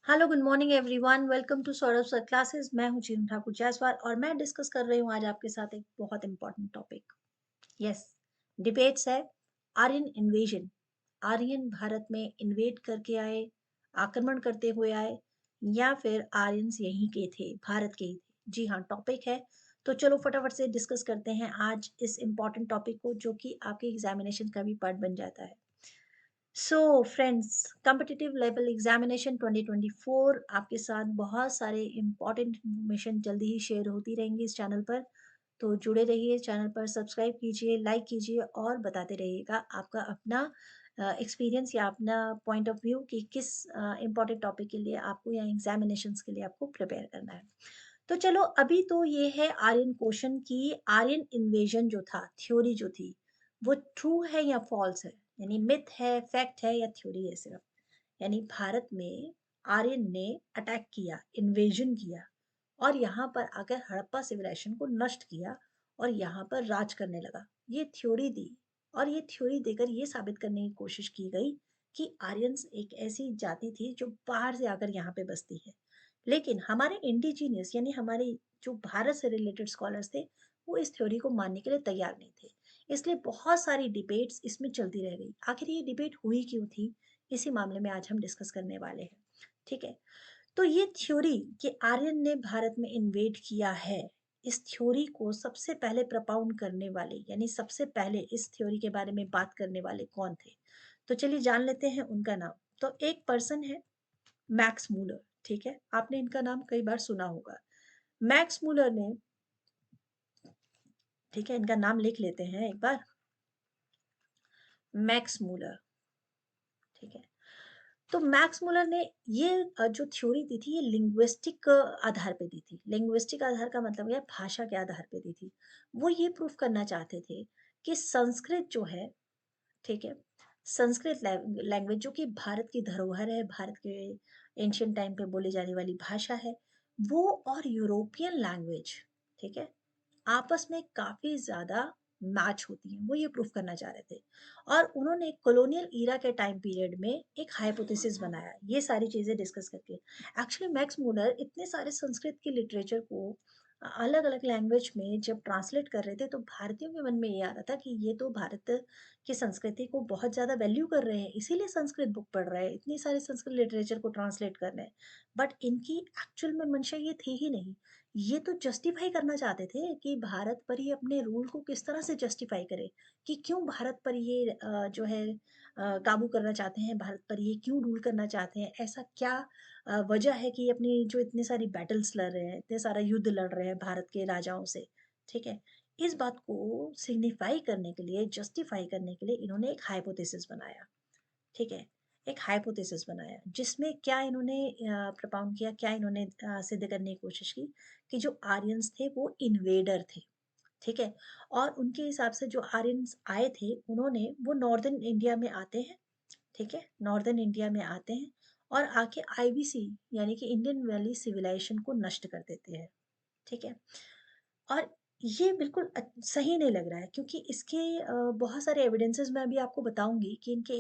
Hello good morning everyone, welcome to Saurabh sir classes. मैं हूं चीनू ठाकुर जायसवाल और मैं डिस्कस कर रही हूं आज आपके साथ एक बहुत इंपॉर्टेंट टॉपिक। यस, डिबेट्स है आर्यन इन्वेजन। आर्यन भारत में इन्वेड करके आए, आक्रमण करते हुए आए, या फिर आर्यंस यहीं के थे, भारत के ही थे। जी हाँ, टॉपिक है। तो चलो फटाफट से डिस्कस करते हैं आज इस इम्पॉर्टेंट टॉपिक को, जो कि आपके एग्जामिनेशन का भी पार्ट बन जाता है। So friends, competitive level examination 2024 आपके साथ बहुत सारे इंपॉर्टेंट इन्फॉर्मेशन जल्दी ही शेयर होती रहेंगी इस चैनल पर। तो जुड़े रहिए, चैनल पर सब्सक्राइब कीजिए, लाइक कीजिए और बताते रहिएगा आपका अपना एक्सपीरियंस या अपना पॉइंट ऑफ व्यू कि किस इम्पॉर्टेंट टॉपिक के लिए आपको या एग्जामिनेशंस के लिए आपको प्रिपेयर करना है। तो चलो, अभी तो ये है आर्यन क्वेश्चन की आर्यन इन्वेजन जो था, थ्योरी जो थी, वो ट्रू है या फॉल्स है, यानी मिथ है, फैक्ट है या थ्योरी है सिर्फ। यानी भारत में आर्यन ने अटैक किया, इन्वेजन किया और यहाँ पर आकर हड़प्पा सिविलाइजेशन को नष्ट किया और यहाँ पर राज करने लगा, ये थ्योरी दी। और ये थ्योरी देकर ये साबित करने की कोशिश की गई कि आर्यंस एक ऐसी जाति थी जो बाहर से आकर यहाँ पे बसती है। लेकिन हमारे इंडिजीनियस यानी हमारे जो भारत से रिलेटेड स्कॉलर्स थे, वो इस थ्योरी को मानने के लिए तैयार नहीं थे। इसलिए बहुत सारी डिबेट्स इसमें चलती रह गई। आखिर ये डिबेट हुई क्यों थी, इसी मामले में आज हम डिस्कस करने वाले हैं। ठीक है। तो ये थ्योरी कि आर्यन ने भारत में इन्वेड किया है, इस थ्योरी को सबसे पहले प्रपाउंड करने वाले यानी सबसे पहले इस थ्योरी के बारे में बात करने वाले कौन थे, तो चलिए जान लेते हैं उनका नाम। तो एक पर्सन है, मैक्स मूलर। ठीक है, आपने इनका नाम कई बार सुना होगा। मैक्स मूलर ने, ठीक है, इनका नाम लिख लेते हैं एक बार, मैक्स मूलर। ठीक है। तो मैक्स मुलर ने ये जो थ्योरी दी थी, ये लिंग्विस्टिक आधार पे दी थी। लिंग्विस्टिक आधार का मतलब है भाषा के आधार पे दी थी। वो ये प्रूफ करना चाहते थे कि संस्कृत जो है, ठीक है, संस्कृत लैंग्वेज जो कि भारत की धरोहर है, भारत के एंशियंट टाइम पे बोली जाने वाली भाषा है, वो और यूरोपियन लैंग्वेज, ठीक है, आपस में काफी ज्यादा मैच होती हैं। वो ये प्रूफ करना चाह रहे थे। और उन्होंने कॉलोनियल ईरा के टाइम पीरियड में एक हाइपोथेसिस बनाया, ये सारी चीजें डिस्कस करके। एक्चुअली मैक्स मूलर इतने सारे संस्कृत के लिटरेचर को अलग अलग लैंग्वेज में जब ट्रांसलेट कर रहे थे, तो भारतीयों के मन में ये आ रहा था कि ये तो भारत की संस्कृति को बहुत ज्यादा वैल्यू कर रहे हैं, इसीलिए संस्कृत बुक पढ़ रहे हैं, इतनी सारी संस्कृत लिटरेचर को ट्रांसलेट कर रहे हैं। बट इनकी एक्चुअल में मंशा ये थी ही नहीं। ये तो जस्टिफाई करना चाहते थे कि भारत पर ये अपने रूल को किस तरह से जस्टिफाई करे, कि क्यों भारत पर ये जो है काबू करना चाहते हैं, भारत पर ये क्यों रूल करना चाहते हैं, ऐसा क्या वजह है कि अपनी जो इतने सारी बैटल्स लड़ रहे हैं, इतने सारा युद्ध लड़ रहे हैं भारत के राजाओं से। ठीक है। इस बात को सिग्निफाई करने के लिए, जस्टिफाई करने के लिए इन्होंने एक हाइपोथेसिस बनाया। ठीक है। एक हाइपोथेसिस बनाया जिसमें क्या इन्होंने प्रपाउंड किया, क्या इन्होंने सिद्ध करने की कोशिश की कि जो आर्यंस थे वो इन्वेडर थे। ठीक है। और उनके हिसाब से जो आर्यंस आए थे, उन्होंने वो नॉर्दर्न इंडिया में आते हैं। ठीक है, नॉर्दर्न इंडिया में आते हैं और आके आईबीसी यानी कि इंडियन वैली सिविलाइजेशन को नष्ट कर देते हैं। ठीक है। और ये बिल्कुल सही नहीं लग रहा है, क्योंकि इसके बहुत सारे एविडेंसेस मैं अभी आपको बताऊंगी कि इनके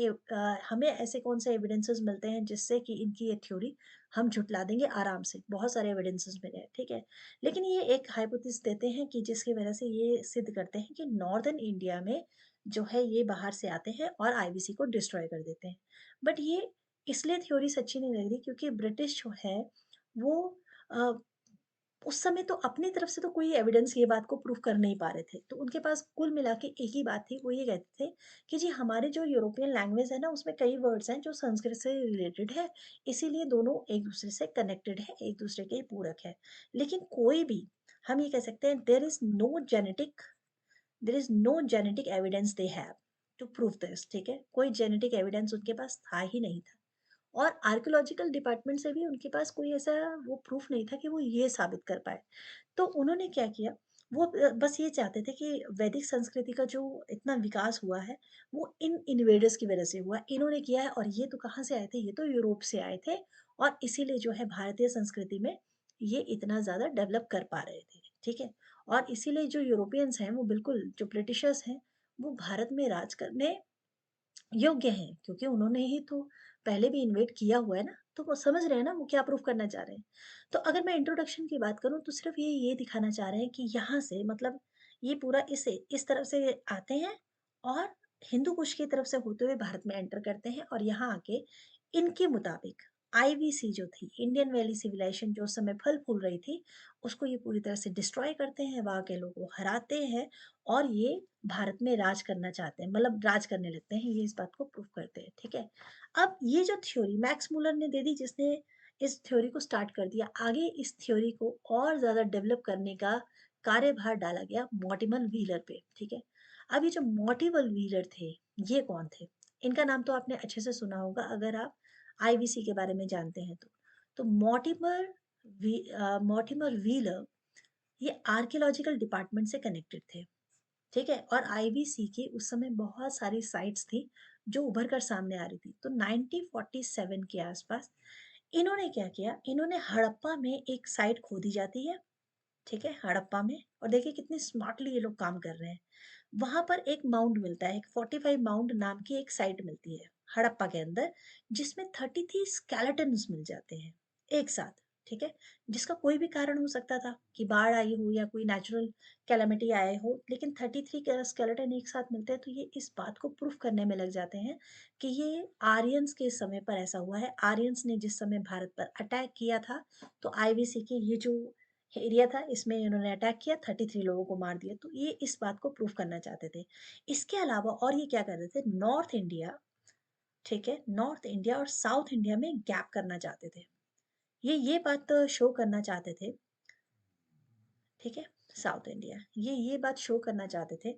हमें ऐसे कौन से एविडेंसेस मिलते हैं जिससे कि इनकी ये थ्योरी हम झुटला देंगे आराम से। बहुत सारे एविडेंसेस मिले हैं। ठीक है। लेकिन ये एक हाइपोथेसिस देते हैं कि जिसकी वजह से ये सिद्ध करते हैं कि नॉर्दर्न इंडिया में जो है ये बाहर से आते हैं और आईबीसी को डिस्ट्रॉय कर देते हैं। बट ये इसलिए थ्योरी सच्ची नहीं लग रही क्योंकि ब्रिटिश जो है वो उस समय तो अपनी तरफ से तो कोई एविडेंस ये बात को प्रूव कर नहीं पा रहे थे। तो उनके पास कुल मिला के एक ही बात थी, वो ये कहते थे कि जी हमारे जो यूरोपियन लैंग्वेज है ना, उसमें कई वर्ड्स हैं जो संस्कृत से रिलेटेड है, इसीलिए दोनों एक दूसरे से कनेक्टेड है, एक दूसरे के पूरक है। लेकिन कोई भी, हम ये कह सकते हैं, there is no genetic evidence they have to prove this. ठीक है, कोई जेनेटिक एविडेंस उनके पास था ही नहीं था। और आर्कियोलॉजिकल डिपार्टमेंट से भी उनके पास कोई ऐसा वो प्रूफ नहीं था कि वो ये साबित कर पाए। तो उन्होंने क्या किया, वो बस ये चाहते थे कि वैदिक संस्कृति का जो इतना विकास हुआ है, वो इन इन्वेडर्स की वजह से हुआ। इन्होंने किया है, और ये तो कहाँ से आए थे, ये तो यूरोप से आए थे, और इसीलिए जो है भारतीय संस्कृति में ये इतना ज़्यादा डेवलप कर पा रहे थे। ठीक है। और इसीलिए जो यूरोपियंस हैं, वो बिल्कुल, जो ब्रिटिशर्स हैं, वो भारत में राज करने योग्य हैं, क्योंकि उन्होंने ही तो पहले भी इन्वेट किया हुआ है ना। तो वो समझ रहे हैं ना वो क्या प्रूफ करना चाह रहे हैं। तो अगर मैं इंट्रोडक्शन की बात करूँ तो सिर्फ़ ये दिखाना चाह रहे हैं कि यहाँ से मतलब ये पूरा इस तरफ से आते हैं और हिंदू कुश की तरफ से होते हुए भारत में एंटर करते हैं और यहाँ आके इनके मुताबिक आईवीसी जो थी, इंडियन वैली सिविलाइजेशन जो उस समय फल-फूल रही थी, उसको ये पूरी तरह से डिस्ट्रॉय करते हैं, वहाँ के लोगों को हराते हैं और ये भारत में राज करना चाहते हैं, मतलब राज करने लगते हैं, ये इस बात को प्रूव करते हैं, ठीक है? अब ये जो थ्योरी मैक्स मुलर ने दे दी जिसने इस थ्योरी को स्टार्ट कर दिया, आगे इस थ्योरी को और ज़्यादा डेवलप करने का कार्यभार डाला गया मॉर्टिमर व्हीलर पे, ठीक है? अब ये जो मॉर्टिमर व्हीलर थे, ये कौन थे? इनका नाम तो आपने अच्छे से सुना होगा अगर आप आईवीसी के बारे में जानते हैं तो। तो मॉर्टिमर व्हीलर ये आर्कियोलॉजिकल डिपार्टमेंट से कनेक्टेड थे। ठीक है? और आईवीसी की उस समय बहुत सारी साइट्स थी, जो उभर कर सामने आ रही थी। तो 1947 के आसपास इन्होंने क्या किया, इन्होंने हड़प्पा में एक साइट खोदी जाती है, ठीक है? हड़प्पा में और देखिए कितनी स्मार्टली ये लोग काम कर रहे हैं। वहाँ पर एक माउंट मिलता है, एक 45 माउंट नाम की एक साइट मिलती है, हड़प्पा के अंदर, जिसमें 33 स्केलेटन्स मिल जाते हैं, एक साथ, ठीक है? जिसका कोई भी कारण हो सकता था कि बाढ़ आई हो या कोई नेचुरल कैलेमिटी आए हो, लेकिन 33 स्केलेटन एक साथ मिलते हैं, तो ये इस बात को प्रूफ करने में लग जाते हैं कि ये आर्यंस के समय पर ऐसा हुआ है। आर्यंस ने जिस समय भारत पर अटैक किया था, तो आईवीसी के ये जो एरिया था इसमें इन्होंने अटैक किया 33 लोगों को मार दिया तो ये इस बात को प्रूफ करना चाहते थे। इसके अलावा और ये क्या कर रहे थे नॉर्थ इंडिया ठीक है नॉर्थ इंडिया और साउथ इंडिया में गैप करना चाहते थे। ये बात शो करना चाहते थे ठीक है साउथ इंडिया ये बात शो करना चाहते थे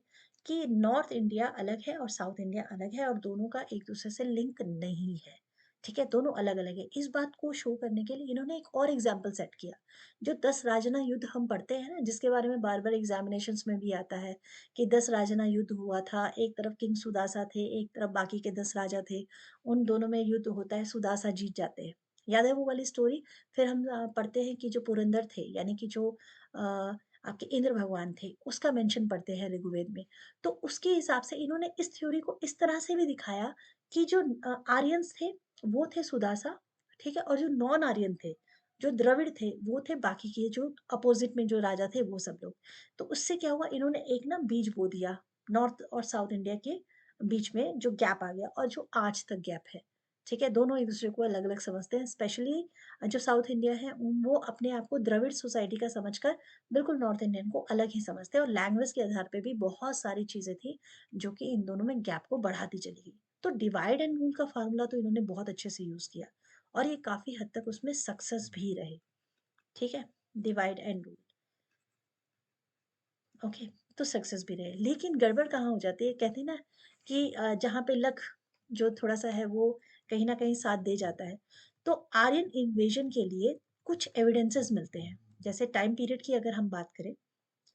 कि नॉर्थ इंडिया अलग है और साउथ इंडिया अलग है और दोनों का एक दूसरे से लिंक नहीं है ठीक है दोनों अलग अलग है इस बात को शो करने के लिए इन्होंने एक और एग्जाम्पल सेट किया जो 10 राजना युद्ध हम पढ़ते हैं ना जिसके बारे में बार बार एग्जामिनेशंस में भी आता है कि 10 राजना युद्ध हुआ था एक तरफ किंग सुदासा थे एक तरफ बाकी के 10 राजा थे उन दोनों में युद्ध होता है सुदासा जीत जाते हैं याद है वो वाली स्टोरी फिर हम पढ़ते हैं कि जो पुरंदर थे यानी कि जो आपके इंद्र भगवान थे, उसका मेंशन पढ़ते हैं ऋग्वेद में। तो उसके हिसाब से इन्होंने इस थ्योरी को इस तरह से भी दिखाया कि जो आर्यन्स थे, वो थे सुदासा, ठीक है? और जो नॉन आर्यन थे, जो द्रविड़ थे, वो थे बाकी के जो अपोज़िट में जो राजा थे, वो सब लोग। तो उससे क्या हुआ, इन्होंने एक ना बीज बो दिया, नॉर्थ और साउथ इंडिया के बीच में जो गैप आ गया और जो आज तक गैप है, ठीक है? दोनों एक-दूसरे को अलग-अलग समझते हैं, स्पेशली जो साउथ इंडिया है, वो अपने आप को द्रविड़ सोसाइटी का समझकर बिल्कुल नॉर्थ इंडियन को अलग ही समझते हैं और लैंग्वेज के आधार पे भी बहुत सारी चीज़ें थी, जो कि इन दोनों में गैप को बढ़ाती चली गई। तो डिवाइड एंड रूल का फ़ॉर्मूला तो इन्होंने बहुत अच्छे से यूज़ किया और ये काफ़ी हद तक उसमें सक्सेस भी रहे, ठीक है? डिवाइड एंड रूल, ओके, तो सक्सेस भी रहे। लेकिन गड़बड़ कहाँ हो जाती है, कहते हैं ना कि जहाँ पे लक जो थोड़ा-सा है वो कहीं न कहीं साथ दे जाता है। तो आर्यन इन्वेजन के लिए कुछ एविडेंसेस मिलते हैं। जैसे टाइम पीरियड की अगर हम बात करें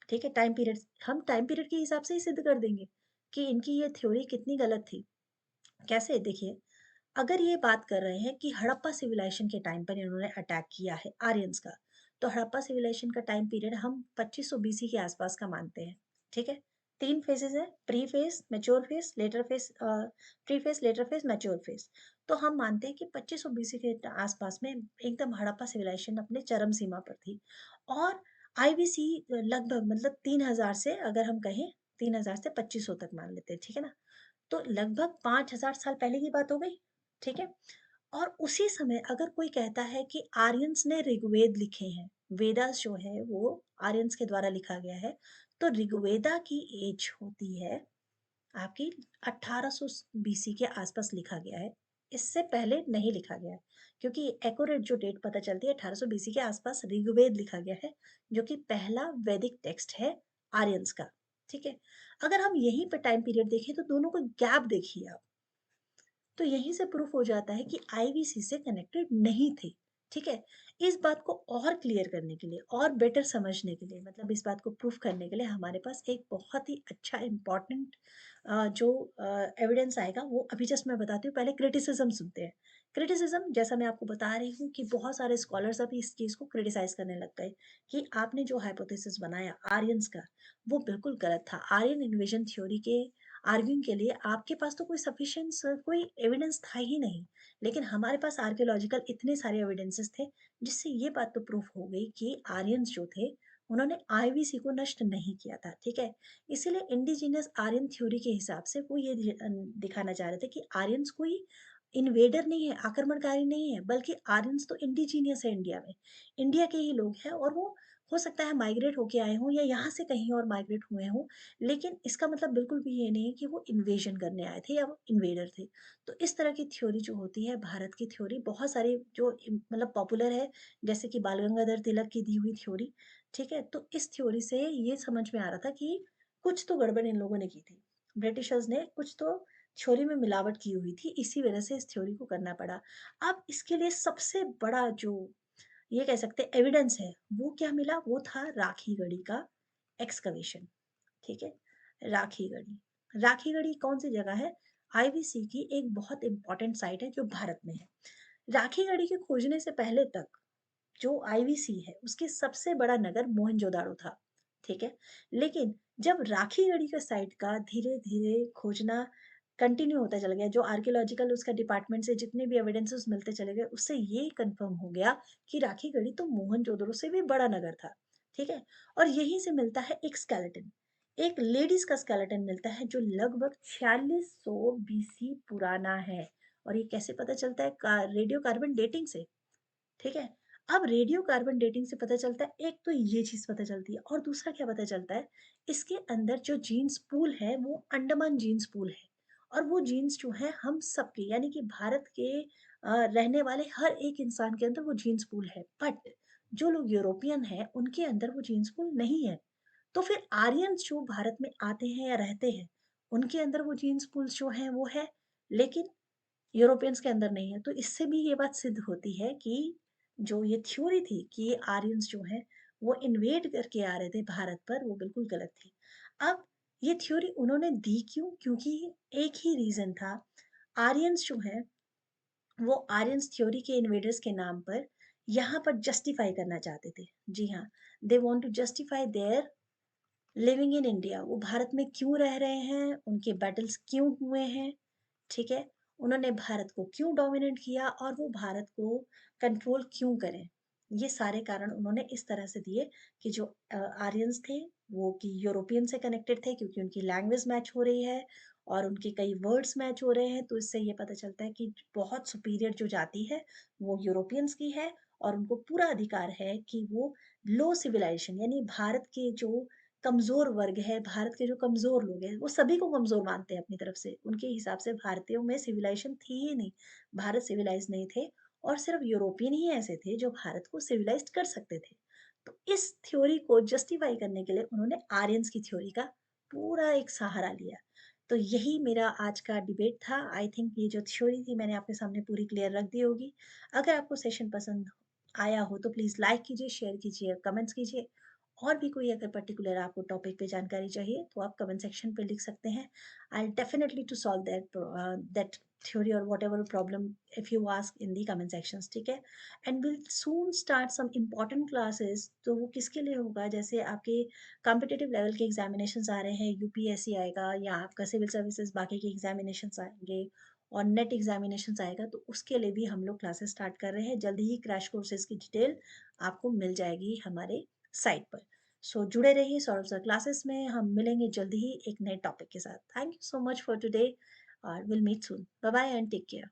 ठीक है टाइम पीरियड हम टाइम पीरियड के हिसाब से ही सिद्ध कर देंगे कि इनकी ये थ्योरी कितनी गलत थी कैसे देखिए अगर ये बात कर रहे हैं कि हड़प्पा सिविलाइजेशन के टाइम पर इन्होंने अटैक किया है आर्यंस का तो हड़प्पा सिविलाइजेशन का टाइम पीरियड हम 2500 बीसी के आसपास का मानते हैं ठीक है तीन फेजेस है pre phase mature phase later phase pre phase later phase mature phase तो हम मानते हैं कि 2500 बीसी के आसपास में एकदम हड़प्पा सिविलाइजेशन अपने चरम सीमा पर थी और आईवीसी लगभग मतलब 3000 से अगर हम कहें 3000 से 2500 तक मान लेते हैं ठीक है ना तो लगभग 5000 साल पहले की बात हो गई ठीक है और उसी समय अगर कोई कहता है कि आर्यंस ने ऋग्वेद लिखे हैं वेदास जो है वो आर्यंस के द्वारा लिखा गया है तो ऋग्वेदा की एज होती है आपकी 1800 बीसी के आसपास लिखा गया है इससे पहले नहीं लिखा गया है क्योंकि एक्यूरेट जो डेट पता चलती है 1800 बीसी के आसपास ऋग्वेद लिखा गया है जो कि पहला वैदिक टेक्स्ट है आर्यंस का ठीक है अगर हम यहीं पर टाइम पीरियड देखें तो दोनों को गैप देखिए आप तो यहीं से प्रूफ हो जाता है कि आईवीसी से कनेक्टेड नहीं थे ठीक है इस बात को और क्लियर करने के लिए और बेटर समझने के लिए मतलब इस बात को प्रूफ करने के लिए हमारे पास एक बहुत ही अच्छा इम्पॉर्टेंट जो एविडेंस आएगा वो अभी जस्ट मैं बताती हूँ पहले क्रिटिसिज्म सुनते हैं क्रिटिसिज्म जैसा मैं आपको बता रही हूँ कि बहुत सारे स्कॉलर्स अभी इस चीज़ को क्रिटिसाइज करने लग गए कि आपने जो हाइपोथेसिस बनाया आर्यंस का वो बिल्कुल गलत था आर्यन इन्वेजन थ्योरी के आर्ग्यूइंग के लिए आपके पास तो कोई सफिशिएंट कोई एविडेंस था ही नहीं लेकिन हमारे पास आर्कियोलॉजिकल इतने सारे एविडेंसेस थे, जिससे ये बात तो प्रूफ हो गई कि आर्यंस जो थे, उन्होंने आईवीसी को नष्ट नहीं किया था, ठीक है? इसीलिए इंडिजिनस आर्यन थ्योरी के हिसाब से वो ये दिखाना चाह रहे थे कि आर्यंस कोई इन्वेडर नहीं है, आक्रमणकारी नहीं है, बल्कि आर्यंस तो इंडिजीनियस है इंडिया में। इंडिया के ही लोग हैं और वो हो सकता है माइग्रेट होके आए हों या यहाँ से कहीं और माइग्रेट हुए हों, लेकिन इसका मतलब बिल्कुल भी ये नहीं है कि वो इन्वेजन करने आए थे या वो इन्वेडर थे। तो इस तरह की थ्योरी जो होती है, भारत की थ्योरी बहुत सारी जो मतलब पॉपुलर है, जैसे कि बाल गंगाधर तिलक की दी हुई थ्योरी, ठीक है? तो इस थ्योरी से ये समझ में आ रहा था कि कुछ तो गड़बड़ इन लोगों ने की थी। ब्रिटिशर्स ने कुछ तो थ्योरी में मिलावट की हुई थी, इसी वजह से इस थ्योरी को करना पड़ा। अब इसके लिए सबसे बड़ा जो ये कह सकते हैं एविडेंस है, वो क्या मिला? वो था राखीगढ़ी का एक्सकवेशन, ठीक है? राखीगढ़ी। राखीगढ़ी कौन-सी जगह है? आईवीसी की एक बहुत इम्पोर्टेंट साइट है जो भारत में है। राखीगढ़ी के खोजने से पहले तक जो आईवीसी है, उसके सबसे बड़ा नगर मोहनजोदाड़ो था, ठीक है? लेकिन जब राखीगढ़ी के साइट का धीरे-धीरे खोजना कंटिन्यू होता चला गया, जो आर्कियोलॉजिकल उसका डिपार्टमेंट से जितने भी एविडेंसेस मिलते चले गए, उससे ये कन्फर्म हो गया कि राखीगढ़ी तो मोहनजोदड़ो से भी बड़ा नगर था, ठीक है? और यहीं से मिलता है एक स्केलेटन, एक लेडीज़ का स्केलेटन मिलता है जो लगभग 4600 बीसी पुराना है। और ये कैसे पता चलता है? रेडियो कार्बन डेटिंग से। ठीक है? अब रेडियो कार्बन डेटिंग से पता चलता है, एक तो ये चीज़ पता चलती है और दूसरा क्या पता चलता है, इसके अंदर जो जीन्स पूल है वो अंडमान जीन्स पूल है और वो जीन्स जो है हम सबके यानी कि भारत के रहने वाले हर एक इंसान के अंदर वो जीन्स पूल है। बट जो लोग यूरोपियन हैं उनके अंदर वो जीन्स पूल नहीं है। तो फिर आर्यन्स जो भारत में आते हैं या रहते हैं, उनके अंदर वो जीन्स पूल्स जो हैं वो है, लेकिन यूरोपियंस के अंदर नहीं है। तो इससे भी ये बात सिद्ध होती है कि जो ये थ्योरी थी कि ये आर्यंस जो हैं वो इन्वेड करके आ रहे थे भारत पर, वो बिल्कुल गलत थी। अब ये थ्योरी उन्होंने दी क्यों? क्योंकि एक ही रीज़न था, आर्यंस जो हैं वो आर्यंस थ्योरी के इन्वेडर्स के नाम पर यहाँ पर जस्टिफाई करना चाहते थे। जी हाँ, they want to justify their living in India. वो भारत में क्यों रह रहे हैं, उनके बैटल्स क्यों हुए हैं, ठीक है? उन्होंने भारत को क्यों डोमिनेट किया और वो भारत को कंट्रोल क्यों करें? ये सारे कारण उन्होंने इस तरह से दिए कि जो आर्यंस थे वो कि यूरोपियन से कनेक्टेड थे क्योंकि उनकी लैंग्वेज मैच हो रही है और उनके कई वर्ड्स मैच हो रहे हैं, तो इससे ये पता चलता है कि बहुत सुपीरियर जो जाति है वो यूरोपियंस की है और उनको पूरा अधिकार है कि वो लो सिविलाइजेशन यानी भारत के जो कमज़ोर वर्ग है, भारत के जो कमज़ोर लोग हैं, वो सभी को कमज़ोर मानते हैं अपनी तरफ से। उनके हिसाब से भारतीयों में सिविलाइज़ेशन थी ही नहीं। भारत सिविलाइज़ नहीं थे और सिर्फ़ यूरोपियन ही ऐसे थे जो भारत को सिविलाइज़्ड कर सकते थे। तो इस थ्योरी को जस्टिफ़ाई करने के लिए उन्होंने आर्यन्स की थ्योरी का पूरा एक सहारा लिया। तो यही मेरा आज का डिबेट था। आई थिंक ये जो थ्योरी थी मैंने आपके सामने पूरी क्लियर रख दी होगी। अगर आपको सेशन पसंद आया हो तो प्लीज़ लाइक कीजिए, शेयर कीजिए, कमेंट्स कीजिए। और भी कोई अगर पर्टिकुलर आपको टॉपिक पे जानकारी चाहिए तो आप कमेंट सेक्शन पे लिख सकते हैं। I will definitely to solve that theory और whatever problem if you ask in the comment sections, ठीक है? And will soon start some important classes. तो वो किसके लिए होगा? जैसे आपके कॉम्पिटिटिव लेवल के एग्जामिनेशंस आ रहे हैं, यूपीएससी आएगा या आपका सिविल सर्विसेज बाकी के एग्जामिनेशंस आएंगे और नेट एग्जामिनेशंस आएगा, तो उसके लिए भी हम लोग क्लासेस स्टार्ट कर रहे हैं। जल्दी ही क्रैश कोर्सेज की डिटेल आपको मिल जाएगी हमारे साइट पर। सो जुड़े रहिए सौरभ सर क्लासेस में। हम मिलेंगे जल्दी ही एक नए टॉपिक के साथ। Thank you so much for today और will meet soon. Bye bye and take care.